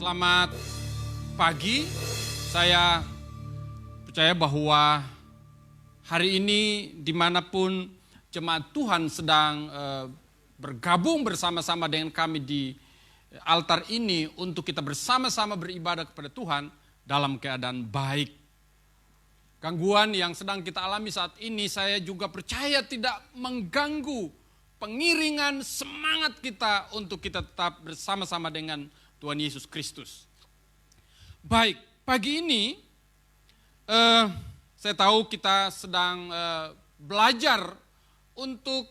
Selamat pagi, saya percaya bahwa hari ini dimanapun jemaat Tuhan sedang bergabung bersama-sama dengan kami di altar ini untuk kita bersama-sama beribadah kepada Tuhan dalam keadaan baik. Gangguan yang sedang kita alami saat ini saya juga percaya tidak mengganggu pengiringan semangat kita untuk kita tetap bersama-sama dengan Tuhan Yesus Kristus. Baik, pagi ini saya tahu kita sedang belajar untuk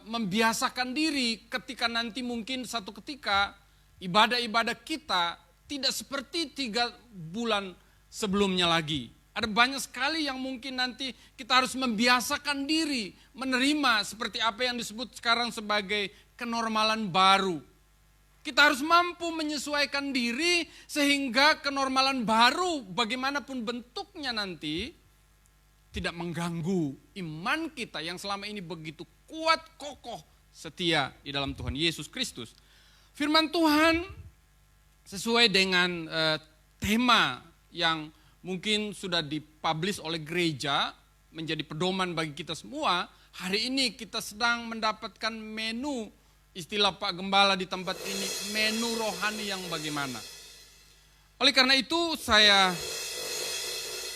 membiasakan diri ketika nanti mungkin satu ketika ibadah-ibadah kita tidak seperti 3 bulan sebelumnya lagi. Ada banyak sekali yang mungkin nanti kita harus membiasakan diri menerima seperti apa yang disebut sekarang sebagai kenormalan baru. Kita harus mampu menyesuaikan diri sehingga kenormalan baru bagaimanapun bentuknya nanti tidak mengganggu iman kita yang selama ini begitu kuat, kokoh, setia di dalam Tuhan Yesus Kristus. Firman Tuhan sesuai dengan tema yang mungkin sudah dipublish oleh gereja menjadi pedoman bagi kita semua. Hari ini kita sedang mendapatkan menu, istilah Pak Gembala di tempat ini, menu rohani yang bagaimana. Oleh karena itu saya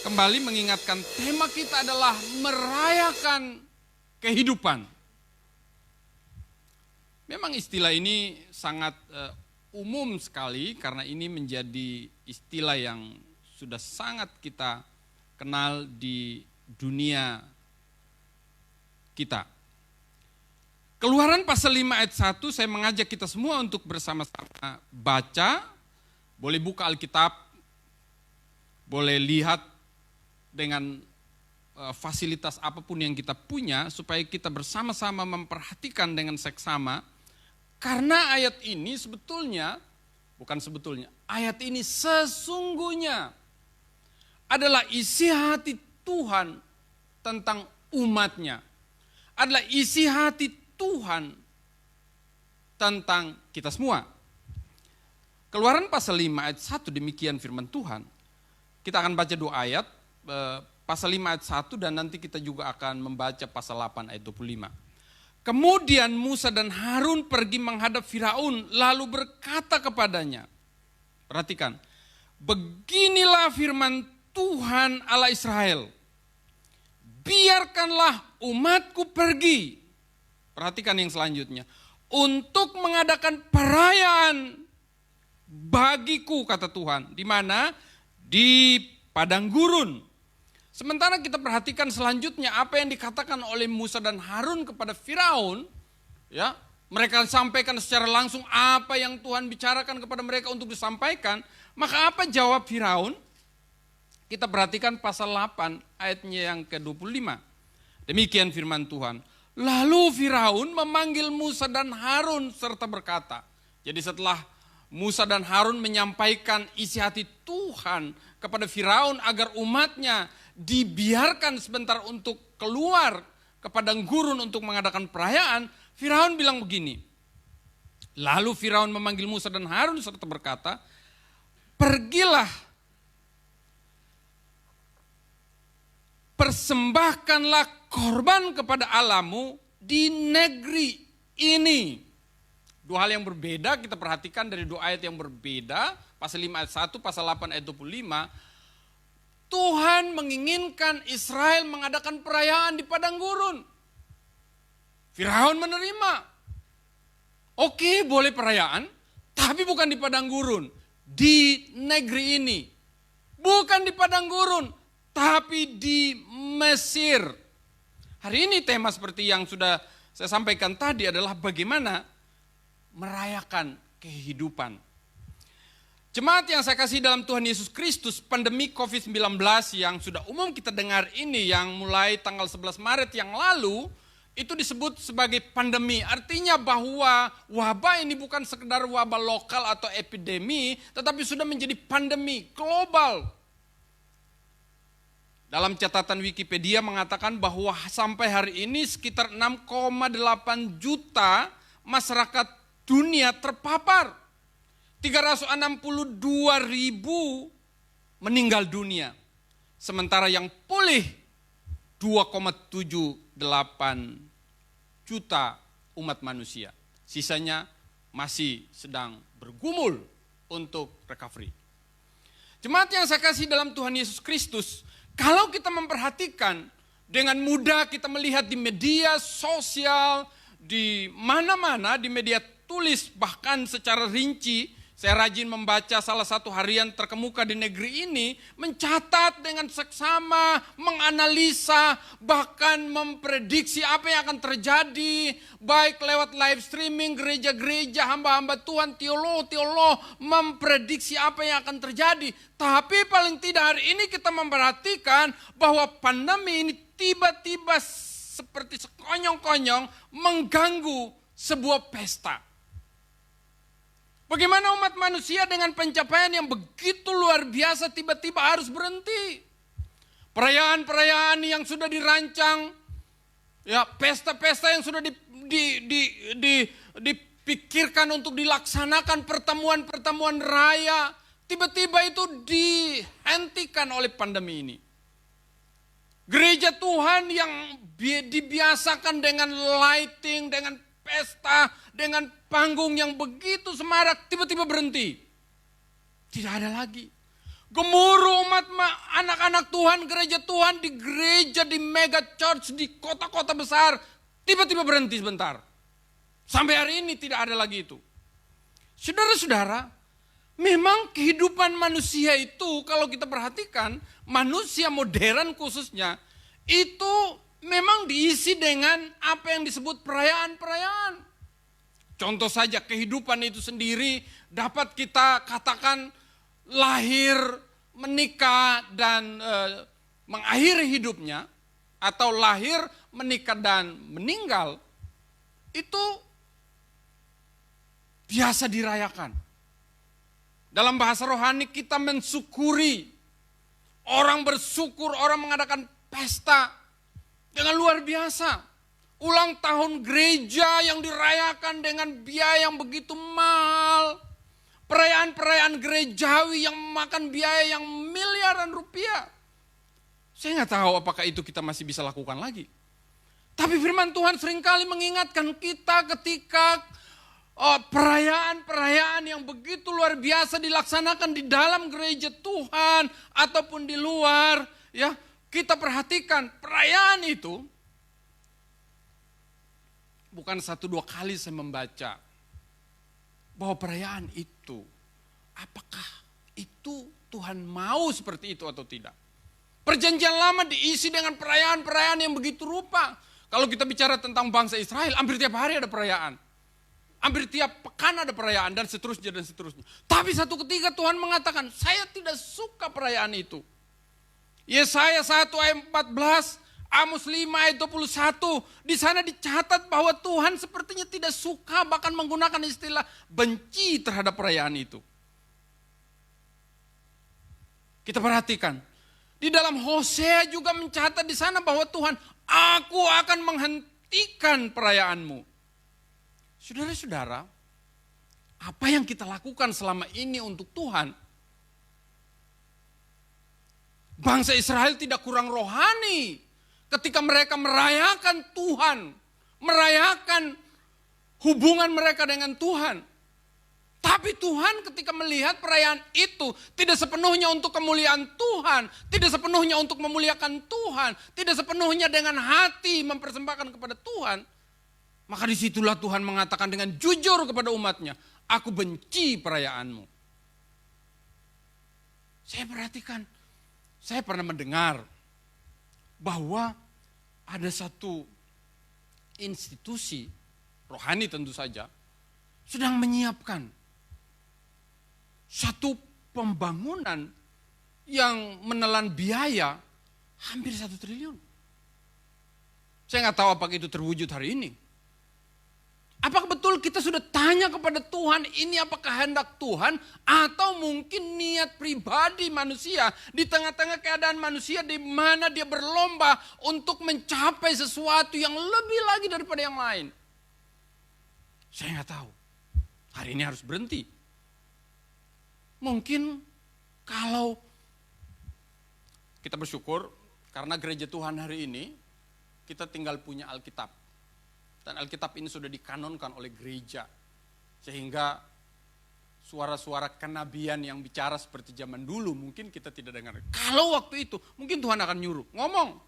kembali mengingatkan tema kita adalah merayakan kehidupan. Memang istilah ini sangat umum sekali karena ini menjadi istilah yang sudah sangat kita kenal di dunia kita. Keluaran pasal 5 ayat 1 saya mengajak kita semua untuk bersama-sama baca. Boleh buka Alkitab, boleh lihat dengan fasilitas apapun yang kita punya supaya kita bersama-sama memperhatikan dengan seksama. Karena ayat ini ayat ini sesungguhnya adalah isi hati Tuhan tentang umatnya. Adalah isi hati Tuhan tentang kita semua. Keluaran pasal 5 ayat 1 demikian firman Tuhan. Kita akan baca 2 ayat, pasal 5 ayat 1 dan nanti kita juga akan membaca pasal 8 ayat 25. Kemudian Musa dan Harun pergi menghadap Firaun lalu berkata kepadanya. Perhatikan, beginilah firman Tuhan Allah Israel. Biarkanlah umatku pergi. Perhatikan yang selanjutnya. Untuk mengadakan perayaan bagiku, kata Tuhan. Di mana? Di padang gurun. Sementara kita perhatikan selanjutnya apa yang dikatakan oleh Musa dan Harun kepada Firaun. Ya, mereka sampaikan secara langsung apa yang Tuhan bicarakan kepada mereka untuk disampaikan. Maka apa jawab Firaun? Kita perhatikan pasal 8 ayatnya yang ke-25. Demikian firman Tuhan. Lalu Firaun memanggil Musa dan Harun serta berkata. Jadi setelah Musa dan Harun menyampaikan isi hati Tuhan kepada Firaun agar umatnya dibiarkan sebentar untuk keluar ke padang gurun untuk mengadakan perayaan, Firaun bilang begini. Lalu Firaun memanggil Musa dan Harun serta berkata, pergilah, persembahkanlah korban kepada Allahmu di negeri ini. 2 hal yang berbeda kita perhatikan dari 2 ayat yang berbeda. Pasal 5 ayat 1, pasal 8 ayat 25. Tuhan menginginkan Israel mengadakan perayaan di padang gurun. Firaun menerima. Oke, boleh perayaan, tapi bukan di padang gurun. Di negeri ini. Bukan di padang gurun, tapi di Mesir. Hari ini tema seperti yang sudah saya sampaikan tadi adalah bagaimana merayakan kehidupan. Jemaat yang saya kasih dalam Tuhan Yesus Kristus, pandemi COVID-19 yang sudah umum kita dengar ini yang mulai tanggal 11 Maret yang lalu, itu disebut sebagai pandemi. Artinya bahwa wabah ini bukan sekedar wabah lokal atau epidemi, tetapi sudah menjadi pandemi global. Dalam catatan Wikipedia mengatakan bahwa sampai hari ini sekitar 6,8 juta masyarakat dunia terpapar. 362.000 meninggal dunia. Sementara yang pulih 2,78 juta umat manusia. Sisanya masih sedang bergumul untuk recovery. Jemaat yang saya kasih dalam Tuhan Yesus Kristus, kalau kita memperhatikan, dengan mudah kita melihat di media sosial, di mana-mana, di media tulis, bahkan secara rinci. Saya rajin membaca salah satu harian terkemuka di negeri ini, mencatat dengan seksama, menganalisa, bahkan memprediksi apa yang akan terjadi, baik lewat live streaming, gereja-gereja, hamba-hamba Tuhan, teolog-teolog, memprediksi apa yang akan terjadi. Tapi paling tidak hari ini kita memperhatikan bahwa pandemi ini tiba-tiba seperti sekonyong-konyong mengganggu sebuah pesta. Bagaimana umat manusia dengan pencapaian yang begitu luar biasa tiba-tiba harus berhenti. Perayaan-perayaan yang sudah dirancang, ya pesta-pesta yang sudah dipikirkan untuk dilaksanakan, pertemuan-pertemuan raya, tiba-tiba itu dihentikan oleh pandemi ini. Gereja Tuhan yang dibiasakan dengan lighting, dengan pesta, dengan panggung yang begitu semarak, tiba-tiba berhenti. Tidak ada lagi. Gemuruh umat anak-anak Tuhan, gereja Tuhan, di gereja, di mega church, di kota-kota besar, tiba-tiba berhenti sebentar. Sampai hari ini tidak ada lagi itu. Saudara-saudara, memang kehidupan manusia itu kalau kita perhatikan, manusia modern khususnya, itu memang diisi dengan apa yang disebut perayaan-perayaan. Contoh saja kehidupan itu sendiri dapat kita katakan lahir, menikah, dan mengakhiri hidupnya. Atau lahir, menikah, dan meninggal. Itu biasa dirayakan. Dalam bahasa rohani kita mensyukuri. Orang bersyukur, orang mengadakan pesta dengan luar biasa. Ulang tahun gereja yang dirayakan dengan biaya yang begitu mahal. Perayaan-perayaan gerejawi yang memakan biaya yang miliaran rupiah. Saya nggak tahu apakah itu kita masih bisa lakukan lagi. Tapi firman Tuhan seringkali mengingatkan kita ketika perayaan-perayaan yang begitu luar biasa dilaksanakan di dalam gereja Tuhan ataupun di luar, ya. Kita perhatikan perayaan itu, bukan 1-2 kali saya membaca bahwa perayaan itu, apakah itu Tuhan mau seperti itu atau tidak. Perjanjian lama diisi dengan perayaan-perayaan yang begitu rupa. Kalau kita bicara tentang bangsa Israel, hampir tiap hari ada perayaan. Hampir tiap pekan ada perayaan dan seterusnya dan seterusnya. Tapi satu ketika Tuhan mengatakan, saya tidak suka perayaan itu. Yesaya 1 ayat 14, Amos 5 ayat 21, di sana dicatat bahwa Tuhan sepertinya tidak suka, bahkan menggunakan istilah benci terhadap perayaan itu. Kita perhatikan, di dalam Hosea juga mencatat di sana bahwa Tuhan, aku akan menghentikan perayaanmu. Saudara-saudara, apa yang kita lakukan selama ini untuk Tuhan? Bangsa Israel tidak kurang rohani ketika mereka merayakan Tuhan, merayakan hubungan mereka dengan Tuhan. Tapi Tuhan ketika melihat perayaan itu tidak sepenuhnya untuk kemuliaan Tuhan, tidak sepenuhnya untuk memuliakan Tuhan, tidak sepenuhnya dengan hati mempersembahkan kepada Tuhan, maka disitulah Tuhan mengatakan dengan jujur kepada umatnya, aku benci perayaanmu. Saya perhatikan, saya pernah mendengar bahwa ada satu institusi, rohani tentu saja, sedang menyiapkan satu pembangunan yang menelan biaya hampir 1 triliun. Saya nggak tahu apakah itu terwujud hari ini. Apakah betul kita sudah tanya kepada Tuhan, ini apakah kehendak Tuhan atau mungkin niat pribadi manusia di tengah-tengah keadaan manusia di mana dia berlomba untuk mencapai sesuatu yang lebih lagi daripada yang lain. Saya nggak tahu. Hari ini harus berhenti. Mungkin kalau kita bersyukur karena gereja Tuhan hari ini kita tinggal punya Alkitab. Dan Alkitab ini sudah dikanonkan oleh gereja. Sehingga suara-suara kenabian yang bicara seperti zaman dulu mungkin kita tidak dengar. Kalau waktu itu mungkin Tuhan akan nyuruh, ngomong.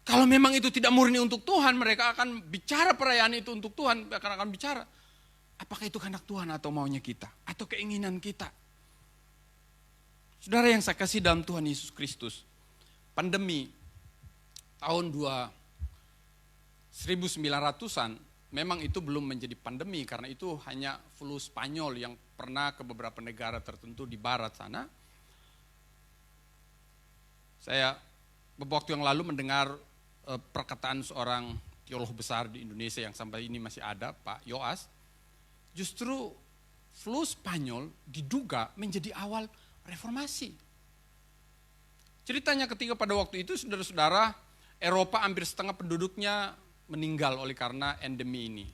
Kalau memang itu tidak murni untuk Tuhan, mereka akan bicara perayaan itu untuk Tuhan, akan bicara. Apakah itu kehendak Tuhan atau maunya kita? Atau keinginan kita? Saudara yang saya kasih dalam Tuhan Yesus Kristus, pandemi tahun 1900-an, memang itu belum menjadi pandemi karena itu hanya flu Spanyol yang pernah ke beberapa negara tertentu di barat sana. Saya beberapa waktu yang lalu mendengar perkataan seorang teolog besar di Indonesia yang sampai ini masih ada, Pak Yoas. Justru flu Spanyol diduga menjadi awal reformasi. Ceritanya ketika pada waktu itu saudara-saudara, Eropa hampir setengah penduduknya meninggal oleh karena endemi ini.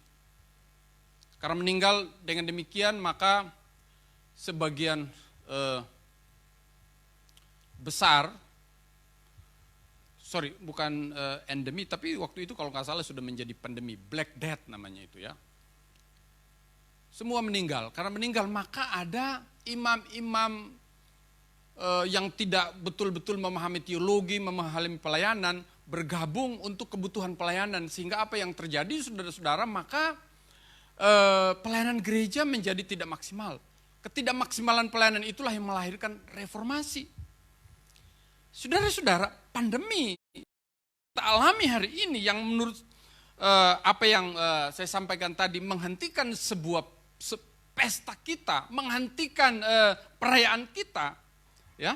Karena meninggal dengan demikian maka sebagian besar, bukan endemi tapi waktu itu kalau nggak salah sudah menjadi pandemi, Black Death namanya itu ya. Semua meninggal, karena meninggal maka ada imam-imam yang tidak betul-betul memahami teologi, memahami pelayanan, bergabung untuk kebutuhan pelayanan. Sehingga apa yang terjadi saudara-saudara, maka pelayanan gereja menjadi tidak maksimal. Ketidakmaksimalan pelayanan itulah yang melahirkan reformasi. Saudara-saudara, pandemi kita alami hari ini yang menurut apa yang saya sampaikan tadi, menghentikan sebuah pesta kita, menghentikan perayaan kita, ya.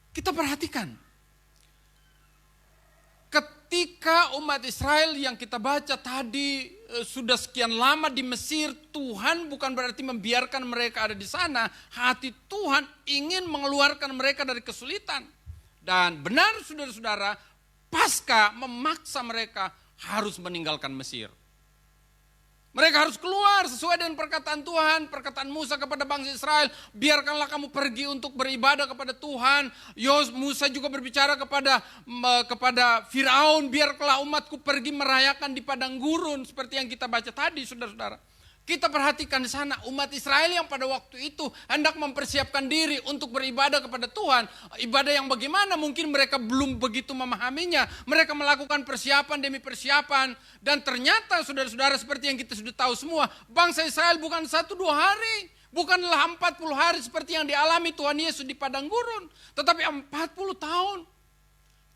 Kita perhatikan. Ketika umat Israel yang kita baca tadi sudah sekian lama di Mesir, Tuhan bukan berarti membiarkan mereka ada di sana. Hati Tuhan ingin mengeluarkan mereka dari kesulitan. Dan benar saudara-saudara, pasca memaksa mereka harus meninggalkan Mesir. Mereka harus keluar sesuai dengan perkataan Tuhan, perkataan Musa kepada bangsa Israel. Biarkanlah kamu pergi untuk beribadah kepada Tuhan. Musa juga berbicara kepada Firaun, biarkanlah umatku pergi merayakan di padang gurun. Seperti yang kita baca tadi saudara-saudara. Kita perhatikan di sana umat Israel yang pada waktu itu hendak mempersiapkan diri untuk beribadah kepada Tuhan. Ibadah yang bagaimana mungkin mereka belum begitu memahaminya. Mereka melakukan persiapan demi persiapan. Dan ternyata saudara-saudara seperti yang kita sudah tahu semua. Bangsa Israel bukan 1-2 hari. Bukanlah 40 hari seperti yang dialami Tuhan Yesus di padang gurun. Tetapi 40 tahun.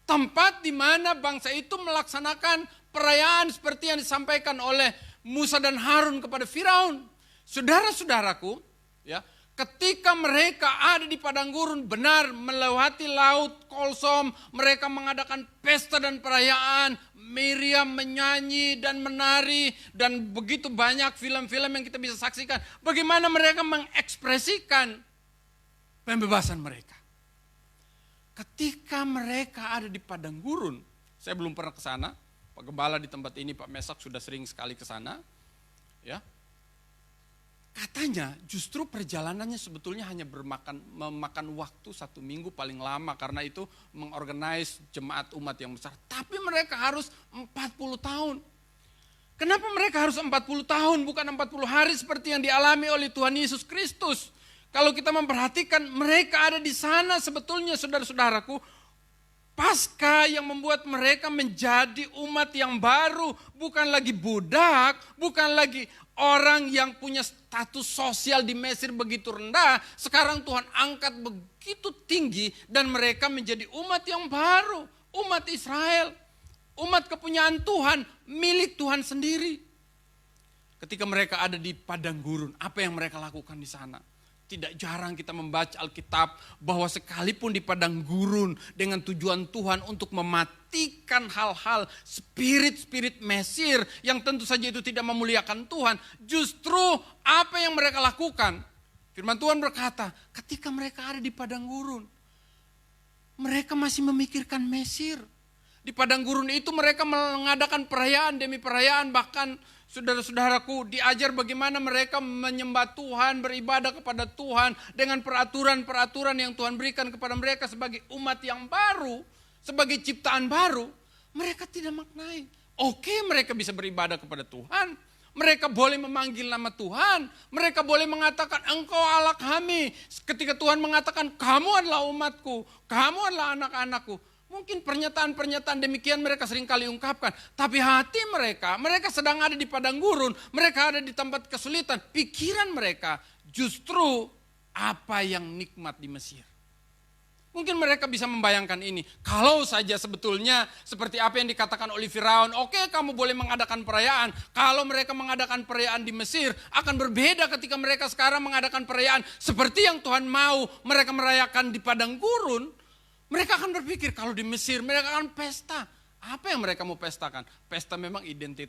Tempat di mana bangsa itu melaksanakan perayaan seperti yang disampaikan oleh Musa dan Harun kepada Firaun. Saudara-saudaraku, ya, ketika mereka ada di padang gurun, benar melewati laut Kolsom, mereka mengadakan pesta dan perayaan, Miriam menyanyi dan menari, dan begitu banyak film-film yang kita bisa saksikan. Bagaimana mereka mengekspresikan pembebasan mereka. Ketika mereka ada di padang gurun, saya belum pernah ke sana. Pak Gembala di tempat ini, Pak Mesak sudah sering sekali ke sana. Ya. Katanya justru perjalanannya sebetulnya hanya memakan waktu 1 minggu paling lama. Karena itu mengorganize jemaat umat yang besar. Tapi mereka harus 40 tahun. Kenapa mereka harus 40 tahun bukan 40 hari seperti yang dialami oleh Tuhan Yesus Kristus? Kalau kita memperhatikan mereka ada di sana sebetulnya saudara-saudaraku. Pasca yang membuat mereka menjadi umat yang baru. Bukan lagi budak, bukan lagi orang yang punya status sosial di Mesir begitu rendah. Sekarang Tuhan angkat begitu tinggi dan mereka menjadi umat yang baru. Umat Israel, umat kepunyaan Tuhan, milik Tuhan sendiri. Ketika mereka ada di padang gurun, apa yang mereka lakukan di sana? Tidak jarang kita membaca Alkitab bahwa sekalipun di padang gurun dengan tujuan Tuhan untuk mematikan hal-hal spirit-spirit Mesir yang tentu saja itu tidak memuliakan Tuhan. Justru apa yang mereka lakukan? Firman Tuhan berkata, ketika mereka ada di padang gurun, mereka masih memikirkan Mesir. Di padang gurun itu mereka mengadakan perayaan demi perayaan, bahkan Saudara-saudaraku, diajar bagaimana mereka menyembah Tuhan, beribadah kepada Tuhan dengan peraturan-peraturan yang Tuhan berikan kepada mereka sebagai umat yang baru, sebagai ciptaan baru. Mereka tidak maknai. Oke, mereka bisa beribadah kepada Tuhan. Mereka boleh memanggil nama Tuhan. Mereka boleh mengatakan, Engkau Allah kami. Ketika Tuhan mengatakan, kamu adalah umatku, kamu adalah anak-anakku. Mungkin pernyataan-pernyataan demikian mereka seringkali ungkapkan. Tapi hati mereka sedang ada di padang gurun. Mereka ada di tempat kesulitan. Pikiran mereka justru apa yang nikmat di Mesir. Mungkin mereka bisa membayangkan ini. Kalau saja sebetulnya seperti apa yang dikatakan oleh Firaun. Oke, kamu boleh mengadakan perayaan. Kalau mereka mengadakan perayaan di Mesir, akan berbeda ketika mereka sekarang mengadakan perayaan. Seperti yang Tuhan mau mereka merayakan di padang gurun. Mereka akan berpikir kalau di Mesir mereka akan pesta. Apa yang mereka mau pestakan? Pesta memang identik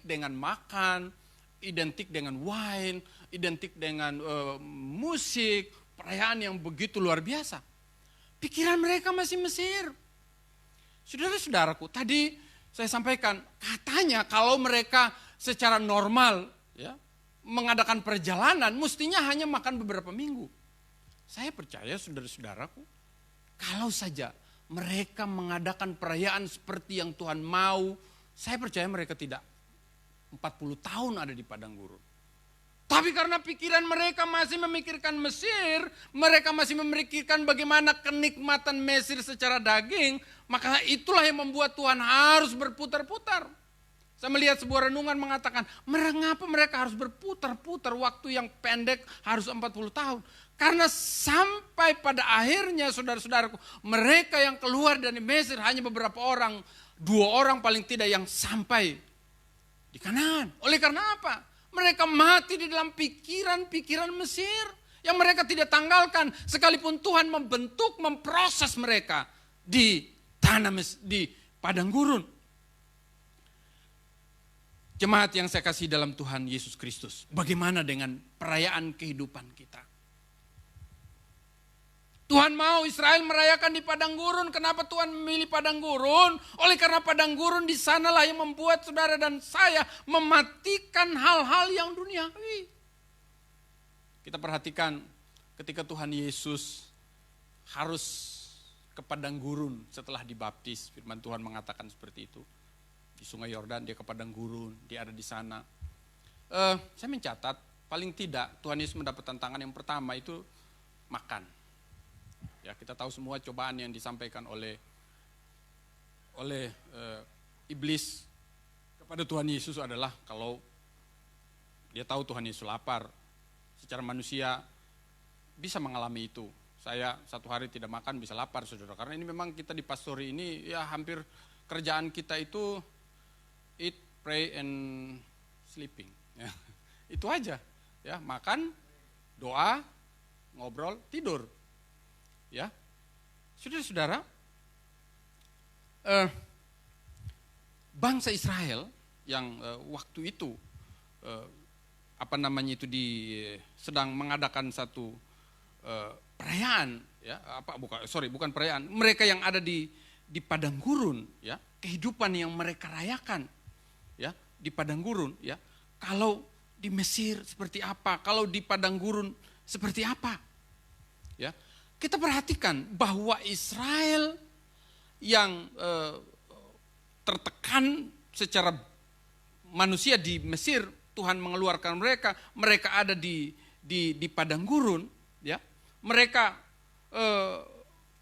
dengan makan, identik dengan wine, identik dengan musik, perayaan yang begitu luar biasa. Pikiran mereka masih Mesir. Saudara-saudaraku, tadi saya sampaikan katanya kalau mereka secara normal ya mengadakan perjalanan mestinya hanya makan beberapa minggu. Saya percaya saudara-saudaraku, kalau saja mereka mengadakan perayaan seperti yang Tuhan mau, saya percaya mereka tidak 40 tahun ada di padang gurun. Tapi karena pikiran mereka masih memikirkan Mesir, mereka masih memikirkan bagaimana kenikmatan Mesir secara daging, maka itulah yang membuat Tuhan harus berputar-putar. Saya melihat sebuah renungan mengatakan, mengapa mereka harus berputar-putar waktu yang pendek harus 40 tahun. Karena sampai pada akhirnya saudara-saudaraku, mereka yang keluar dari Mesir hanya beberapa orang, 2 orang paling tidak yang sampai di Kanaan. Oleh karena apa? Mereka mati di dalam pikiran-pikiran Mesir yang mereka tidak tanggalkan. Sekalipun Tuhan membentuk, memproses mereka di di padang gurun. Jemaat yang saya kasih dalam Tuhan Yesus Kristus, bagaimana dengan perayaan kehidupan kita? Tuhan mau Israel merayakan di padang gurun. Kenapa Tuhan memilih padang gurun? Oleh karena padang gurun di sanalah yang membuat saudara dan saya mematikan hal-hal yang duniawi. Kita perhatikan ketika Tuhan Yesus harus ke padang gurun setelah dibaptis. Firman Tuhan mengatakan seperti itu. Di Sungai Yordan dia ke padang gurun, dia ada di sana. Saya mencatat paling tidak Tuhan Yesus mendapat tantangan yang pertama itu makan. Ya, kita tahu semua cobaan yang disampaikan oleh iblis kepada Tuhan Yesus adalah kalau dia tahu Tuhan Yesus lapar, secara manusia bisa mengalami itu. Saya 1 hari tidak makan bisa lapar, saudara. Karena ini memang kita di pastori ini ya hampir kerjaan kita itu eat, pray, and sleeping. Ya, itu aja. Ya, makan, doa, ngobrol, tidur. Ya, saudara-saudara, bangsa Israel yang waktu itu sedang mengadakan satu perayaan, ya, bukan perayaan, mereka yang ada di padang gurun, ya, kehidupan yang mereka rayakan, ya, di padang gurun, ya, kalau di Mesir seperti apa, kalau di padang gurun seperti apa, ya. Kita perhatikan bahwa Israel yang tertekan secara manusia di Mesir, Tuhan mengeluarkan mereka ada di padang gurun, ya. Mereka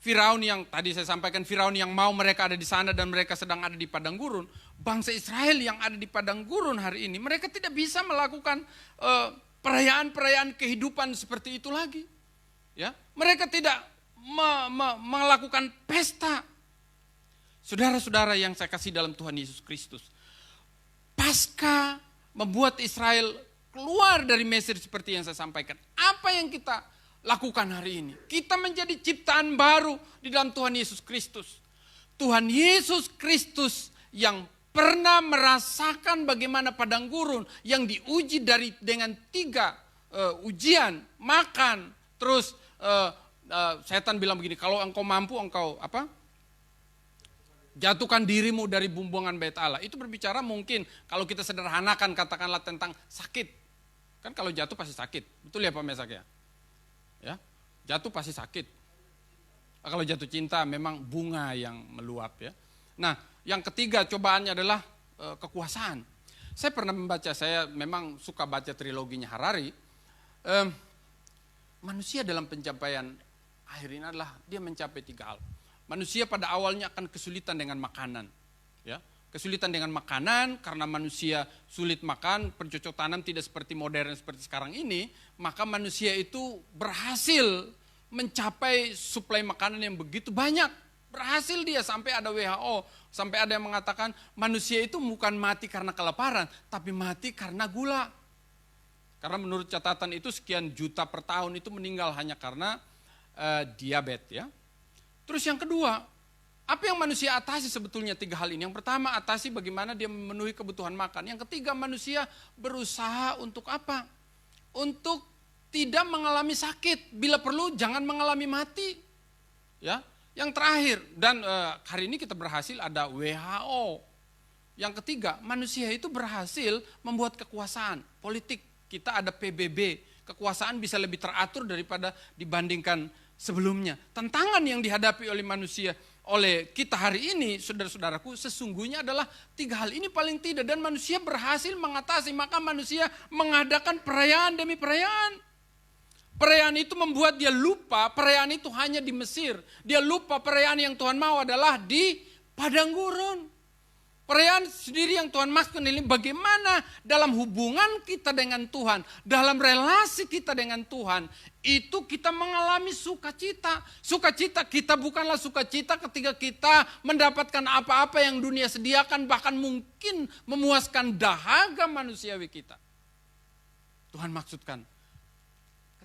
Firaun yang tadi saya sampaikan, Firaun yang mau mereka ada di sana dan mereka sedang ada di padang gurun. Bangsa Israel yang ada di padang gurun hari ini, mereka tidak bisa melakukan perayaan-perayaan kehidupan seperti itu lagi. Ya, mereka tidak melakukan pesta. Saudara-saudara yang saya kasih dalam Tuhan Yesus Kristus, pasca membuat Israel keluar dari Mesir seperti yang saya sampaikan, apa yang kita lakukan hari ini? Kita menjadi ciptaan baru di dalam Tuhan Yesus Kristus. Tuhan Yesus Kristus yang pernah merasakan bagaimana padang gurun yang diuji dengan 3 ujian, makan, terus setan bilang begini, kalau engkau mampu engkau Jatuhkan dirimu dari bumbungan bait Allah. Itu berbicara mungkin kalau kita sederhanakan katakanlah tentang sakit. Kan kalau jatuh pasti sakit. Betul ya Pak Mesak ya? Ya, jatuh pasti sakit. Kalau jatuh cinta memang bunga yang meluap ya. Nah, yang ketiga cobaannya adalah kekuasaan. Saya pernah membaca, saya memang suka baca triloginya Harari. Manusia dalam pencapaian akhir ini adalah dia mencapai 3 hal. Manusia pada awalnya akan kesulitan dengan makanan. Ya, kesulitan dengan makanan karena manusia sulit makan, bercocok tanam tidak seperti modern seperti sekarang ini, maka manusia itu berhasil mencapai suplai makanan yang begitu banyak. Berhasil dia sampai ada WHO, sampai ada yang mengatakan manusia itu bukan mati karena kelaparan, tapi mati karena gula. Karena menurut catatan itu sekian juta per tahun itu meninggal hanya karena diabetes ya. Terus yang kedua, apa yang manusia atasi sebetulnya 3 hal ini? Yang pertama atasi bagaimana dia memenuhi kebutuhan makan. Yang ketiga manusia berusaha untuk apa? Untuk tidak mengalami sakit. Bila perlu jangan mengalami mati. Ya. Yang terakhir, dan hari ini kita berhasil ada WHO. Yang ketiga, manusia itu berhasil membuat kekuasaan politik. Kita ada PBB, kekuasaan bisa lebih teratur daripada dibandingkan sebelumnya. Tantangan yang dihadapi oleh manusia, oleh kita hari ini, saudara-saudaraku, sesungguhnya adalah 3 hal ini paling tidak. Dan manusia berhasil mengatasi, maka manusia mengadakan perayaan demi perayaan. Perayaan itu membuat dia lupa, perayaan itu hanya di Mesir. Dia lupa perayaan yang Tuhan mau adalah di padang gurun. Perayaan sendiri yang Tuhan maksudkan ini bagaimana dalam hubungan kita dengan Tuhan, dalam relasi kita dengan Tuhan, itu kita mengalami sukacita. Sukacita kita bukanlah sukacita ketika kita mendapatkan apa-apa yang dunia sediakan, bahkan mungkin memuaskan dahaga manusiawi kita. Tuhan maksudkan,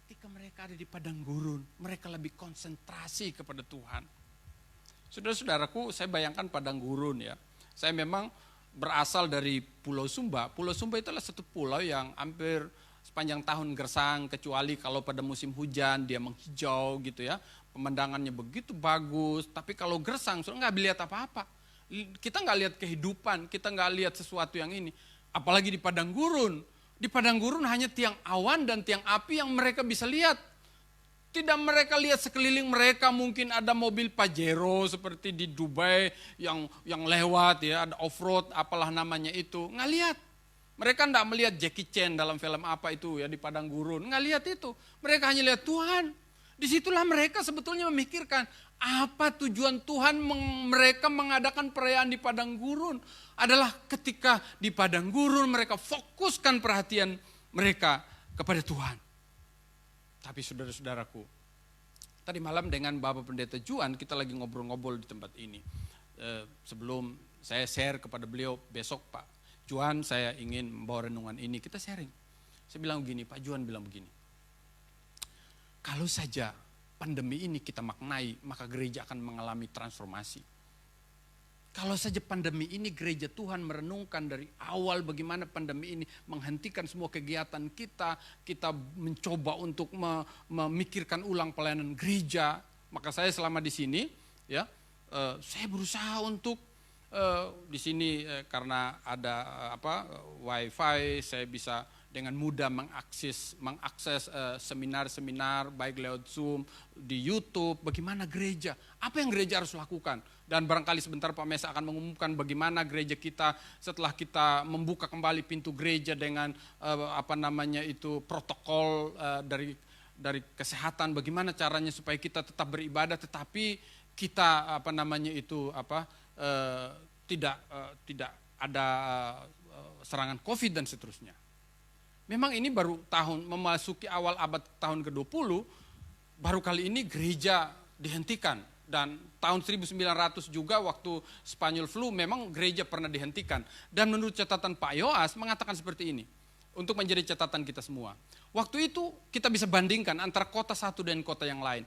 ketika mereka ada di padang gurun, mereka lebih konsentrasi kepada Tuhan. Saudara-saudaraku, saya bayangkan padang gurun ya. Saya memang berasal dari Pulau Sumba. Pulau Sumba itu adalah satu pulau yang hampir sepanjang tahun gersang, kecuali kalau pada musim hujan dia menghijau gitu ya. Pemandangannya begitu bagus, tapi kalau gersang sudah nggak lihat apa-apa. Kita nggak lihat kehidupan, kita nggak lihat sesuatu yang ini. Apalagi di padang gurun. Di padang gurun hanya tiang awan dan tiang api yang mereka bisa lihat. Tidak mereka lihat sekeliling mereka, mungkin ada mobil Pajero seperti di Dubai yang lewat ya, ada off-road apalah namanya itu. Nggak lihat. Mereka enggak melihat Jackie Chan dalam film apa itu ya di padang gurun. Nggak lihat itu. Mereka hanya lihat Tuhan. Disitulah mereka sebetulnya memikirkan apa tujuan Tuhan mereka mengadakan perayaan di padang gurun. Adalah ketika di padang gurun mereka fokuskan perhatian mereka kepada Tuhan. Tapi saudara-saudaraku, tadi malam dengan Bapak Pendeta Juan kita lagi ngobrol-ngobrol di tempat ini. Sebelum saya share kepada beliau, besok Pak Juan saya ingin membawa renungan ini, kita sharing. Saya bilang begini, Pak Juan bilang begini. Kalau saja pandemi ini kita maknai, maka gereja akan mengalami transformasi. Kalau saja pandemi ini gereja Tuhan merenungkan dari awal bagaimana pandemi ini menghentikan semua kegiatan kita mencoba untuk memikirkan ulang pelayanan gereja. Maka saya selama di sini, ya, saya berusaha untuk di sini karena ada wifi, saya bisa dengan mudah mengakses seminar-seminar baik lewat Zoom, di YouTube, bagaimana gereja, apa yang gereja harus lakukan. Dan barangkali sebentar Pak Mesa akan mengumumkan bagaimana gereja kita setelah kita membuka kembali pintu gereja dengan protokol dari kesehatan, bagaimana caranya supaya kita tetap beribadah tetapi kita tidak ada serangan COVID dan seterusnya. Memang ini baru memasuki awal abad tahun ke-20, baru kali ini gereja dihentikan. Dan tahun 1900 juga waktu Spanyol flu memang gereja pernah dihentikan. Dan menurut catatan Pak Yoas mengatakan seperti ini, untuk menjadi catatan kita semua. Waktu itu kita bisa bandingkan antara kota satu dan kota yang lain.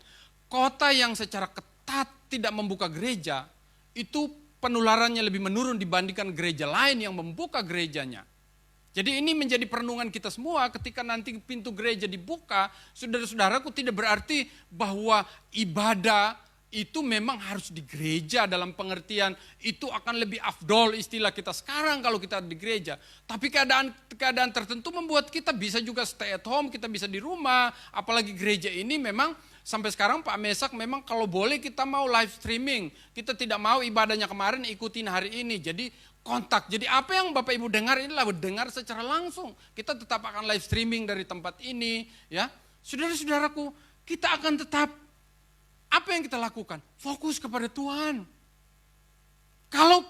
Kota yang secara ketat tidak membuka gereja, itu penularannya lebih menurun dibandingkan gereja lain yang membuka gerejanya. Jadi ini menjadi perenungan kita semua ketika nanti pintu gereja dibuka, saudara-saudaraku, tidak berarti bahwa ibadah itu memang harus di gereja dalam pengertian itu akan lebih afdol istilah kita sekarang kalau kita di gereja. Tapi keadaan tertentu membuat kita bisa juga stay at home, kita bisa di rumah. Apalagi gereja ini memang sampai sekarang Pak Mesak memang kalau boleh kita mau live streaming. Kita tidak mau ibadahnya kemarin ikutin hari ini. Jadi kontak. Jadi apa yang Bapak Ibu dengar inilah dengar secara langsung. Kita tetap akan live streaming dari tempat ini, ya. Saudara-saudaraku, kita akan tetap apa yang kita lakukan? Fokus kepada Tuhan. Kalau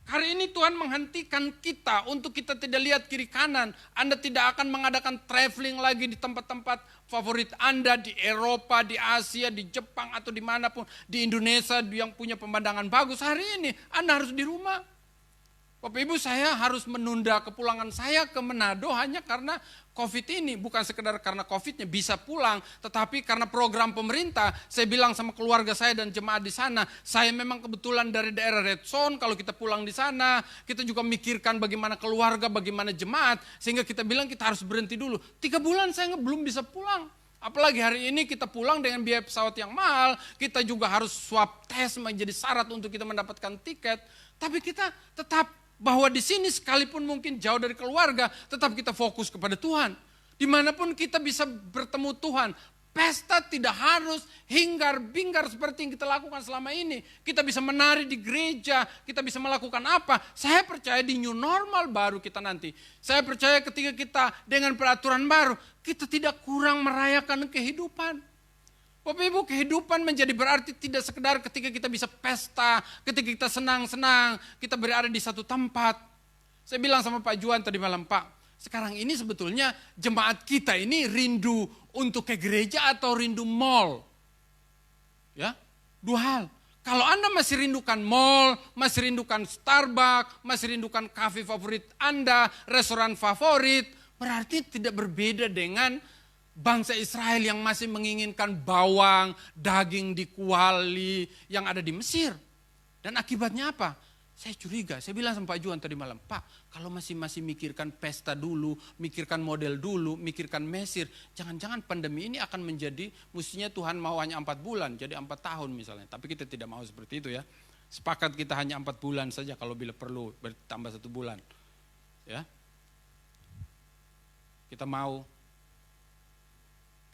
hari ini Tuhan menghentikan kita untuk kita tidak lihat kiri kanan, Anda tidak akan mengadakan traveling lagi di tempat-tempat favorit Anda di Eropa, di Asia, di Jepang atau dimanapun, di Indonesia yang punya pemandangan bagus. Hari ini Anda harus di rumah. Bapak Ibu, saya harus menunda kepulangan saya ke Manado hanya karena COVID ini. Bukan sekedar karena COVID-nya bisa pulang, tetapi karena program pemerintah. Saya bilang sama keluarga saya dan jemaat di sana, saya memang kebetulan dari daerah Red Zone, kalau kita pulang di sana, kita juga mikirkan bagaimana keluarga, bagaimana jemaat, sehingga kita bilang kita harus berhenti dulu. 3 bulan saya belum bisa pulang. Apalagi hari ini kita pulang dengan biaya pesawat yang mahal, kita juga harus swab test menjadi syarat untuk kita mendapatkan tiket. Tapi kita tetap bahwa di sini sekalipun mungkin jauh dari keluarga, tetap kita fokus kepada Tuhan. Dimanapun kita bisa bertemu Tuhan, pesta tidak harus hingar-bingar seperti yang kita lakukan selama ini. Kita bisa menari di gereja, kita bisa melakukan apa. Saya percaya di new normal baru kita nanti. Saya percaya ketika kita dengan peraturan baru, kita tidak kurang merayakan kehidupan. Bapak Ibu, kehidupan menjadi berarti tidak sekedar ketika kita bisa pesta, ketika kita senang-senang, kita berada di satu tempat. Saya bilang sama Pak Juan tadi malam, Pak, sekarang ini sebetulnya jemaat kita ini rindu untuk ke gereja atau rindu mall? Ya, 2 hal. Kalau Anda masih rindukan mall, masih rindukan Starbucks, masih rindukan kafe favorit Anda, restoran favorit, berarti tidak berbeda dengan bangsa Israel yang masih menginginkan bawang, daging di kuali yang ada di Mesir. Dan akibatnya apa? Saya curiga, saya bilang sama Pak Juan tadi malam, Pak, kalau masih mikirkan pesta dulu, mikirkan model dulu, mikirkan Mesir, jangan-jangan pandemi ini akan menjadi, mestinya Tuhan mau hanya 4 bulan, jadi 4 tahun misalnya. Tapi kita tidak mau seperti itu ya. Sepakat kita hanya 4 bulan saja, kalau bila perlu bertambah 1 bulan. Ya. Kita mau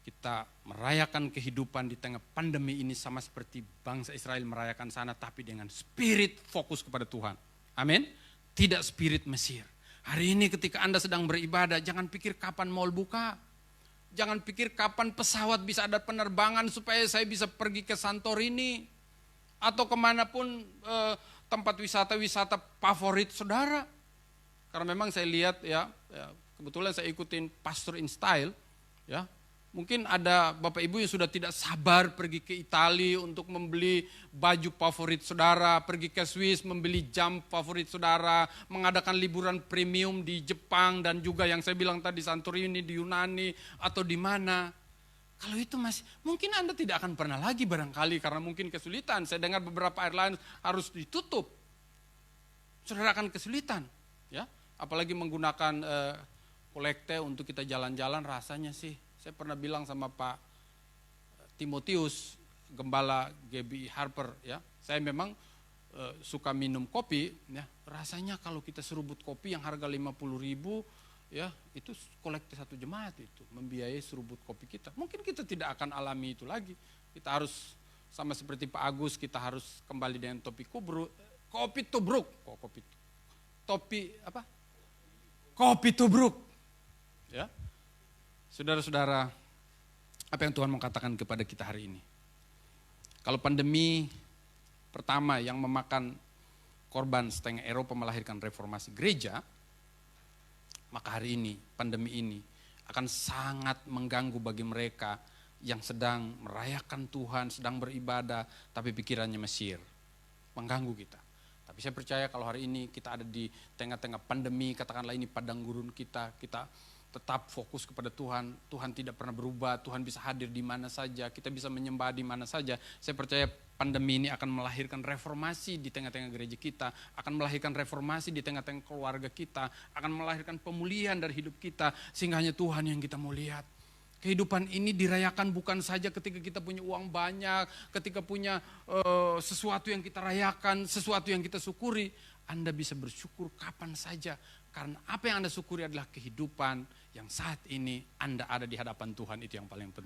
kita merayakan kehidupan di tengah pandemi ini sama seperti bangsa Israel merayakan sana, tapi dengan spirit fokus kepada Tuhan. Amin. Tidak spirit Mesir. Hari ini ketika Anda sedang beribadah, jangan pikir kapan mall buka. Jangan pikir kapan pesawat bisa ada penerbangan supaya saya bisa pergi ke Santorini. Atau kemanapun tempat wisata-wisata favorit saudara. Karena memang saya lihat ya kebetulan saya ikutin Pastor in Style ya. Mungkin ada Bapak Ibu yang sudah tidak sabar pergi ke Italia untuk membeli baju favorit saudara, pergi ke Swiss membeli jam favorit saudara, mengadakan liburan premium di Jepang dan juga yang saya bilang tadi Santorini, di Yunani atau di mana. Kalau itu masih, mungkin Anda tidak akan pernah lagi barangkali karena mungkin kesulitan. Saya dengar beberapa airline harus ditutup. Saudara akan kesulitan, ya. Apalagi menggunakan kolekte untuk kita jalan-jalan rasanya sih. Saya pernah bilang sama Pak Timotius, Gembala GBI Harper, ya, saya memang suka minum kopi, ya, rasanya kalau kita serubut kopi yang harga 50.000, ya, itu kolektif 1 jemaat itu, membiayai serubut kopi kita. Mungkin kita tidak akan alami itu lagi, kita harus sama seperti Pak Agus, kita harus kembali dengan kopi tubruk, kopi tubruk, ya. Saudara-saudara, apa yang Tuhan mau katakan kepada kita hari ini? Kalau pandemi pertama yang memakan korban setengah Eropa melahirkan reformasi gereja, maka hari ini, pandemi ini akan sangat mengganggu bagi mereka yang sedang merayakan Tuhan, sedang beribadah, tapi pikirannya Mesir. Mengganggu kita. Tapi saya percaya kalau hari ini kita ada di tengah-tengah pandemi, katakanlah ini padang gurun kita tetap fokus kepada Tuhan. Tuhan tidak pernah berubah, Tuhan bisa hadir di mana saja, kita bisa menyembah di mana saja. Saya percaya pandemi ini akan melahirkan reformasi di tengah-tengah gereja kita, akan melahirkan reformasi di tengah-tengah keluarga kita, akan melahirkan pemulihan dari hidup kita, sehingga hanya Tuhan yang kita mau lihat. Kehidupan ini dirayakan bukan saja ketika kita punya uang banyak, ketika punya sesuatu yang kita rayakan, sesuatu yang kita syukuri. Anda bisa bersyukur kapan saja, karena apa yang Anda syukuri adalah kehidupan yang saat ini Anda ada di hadapan Tuhan, itu yang paling penting.